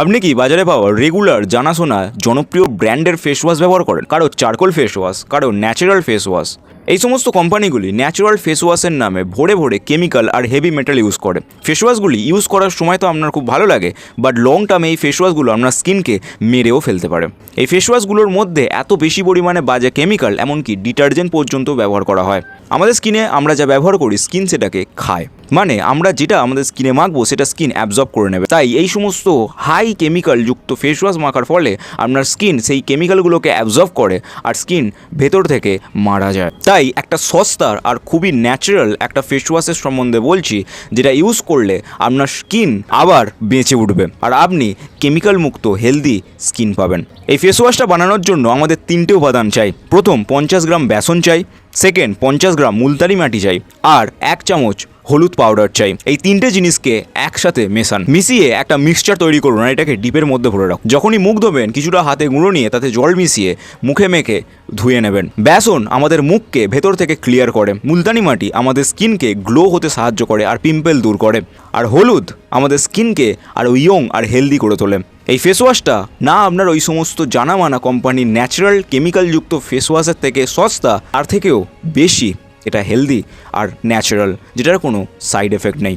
আপনি কি বাজারে পাওয়া রেগুলার জানাশোনা জনপ্রিয় ব্র্যান্ডের ফেস ওয়াশ ব্যবহার করেন? কারো চারকোল ফেস ওয়াশ, কারো ন্যাচারাল ফেস ওয়াশ। এই সমস্ত কোম্পানিগুলি ন্যাচারাল ফেস ওয়াশের নামে ভরে ভরে কেমিক্যাল আর হেভি মেটাল ইউজ করে। ফেস ওয়াশগুলি ইউজ করার সময় তো আপনার খুব ভালো লাগে, বাট লং টার্মে এই ফেস ওয়াশগুলো আপনার স্কিনকে মেরেও ফেলতে পারে। এই ফেস ওয়াশগুলোর মধ্যে এত বেশি পরিমাণে বাজে কেমিক্যাল, এমনকি ডিটারজেন্ট পর্যন্ত ব্যবহার করা হয়। আমাদের স্কিনে আমরা যা ব্যবহার করি, স্কিন সেটাকে খায়। মানে আমরা যেটা আমাদের স্কিনে মাখবো সেটা স্কিন অ্যাবজর্ব করে নেবে। তাই এই সমস্ত হাই কেমিক্যাল যুক্ত ফেস ওয়াশ মাখার ফলে আপনার স্কিন সেই কেমিক্যালগুলোকে অ্যাবজর্ব করে আর স্কিন ভেতর থেকে মারা যায়। তাই একটা সস্তার আর খুবই ন্যাচারাল একটা ফেস ওয়াশের সম্বন্ধে বলছি, যেটা ইউজ করলে আপনার স্কিন আবার বেঁচে উঠবে আর আপনি কেমিক্যাল মুক্ত হেলদি স্কিন পাবেন। এই ফেস ওয়াশটা বানানোর জন্য আমাদের 3টে উপাদান চাই। প্রথম 50 গ্রাম বেসন চাই, সেকেন্ড 50 গ্রাম মুলতানি মাটি চাই, আর 1 চামচ হলুদ পাউডার চাই। এই 3টে জিনিসকে একসাথে মেশান, মিশিয়ে একটা মিক্সচার তৈরি করুন আর এটাকে ডিপের মধ্যে ভরে রাখুন। যখনই মুখ ধোবেন কিছুটা হাতে গুঁড়ো নিয়ে তাতে জল মিশিয়ে মুখে মেখে ধুয়ে নেবেন। বেসন আমাদের মুখকে ভেতর থেকে ক্লিয়ার করে, মুলতানি মাটি আমাদের স্কিনকে গ্লো হতে সাহায্য করে আর পিম্পল দূর করে, আর হলুদ আমাদের স্কিনকে আরও ইয়ং আর হেলদি করে তোলে। এই ফেস ওয়াশটা না আপনার ওই সমস্ত জানামানা কোম্পানির ন্যাচারাল কেমিক্যালযুক্ত ফেস ওয়াশের থেকে সস্তা, আর থেকেও বেশি এটা হেলদি আর ন্যাচারাল, যেটার কোনো সাইড এফেক্ট নেই।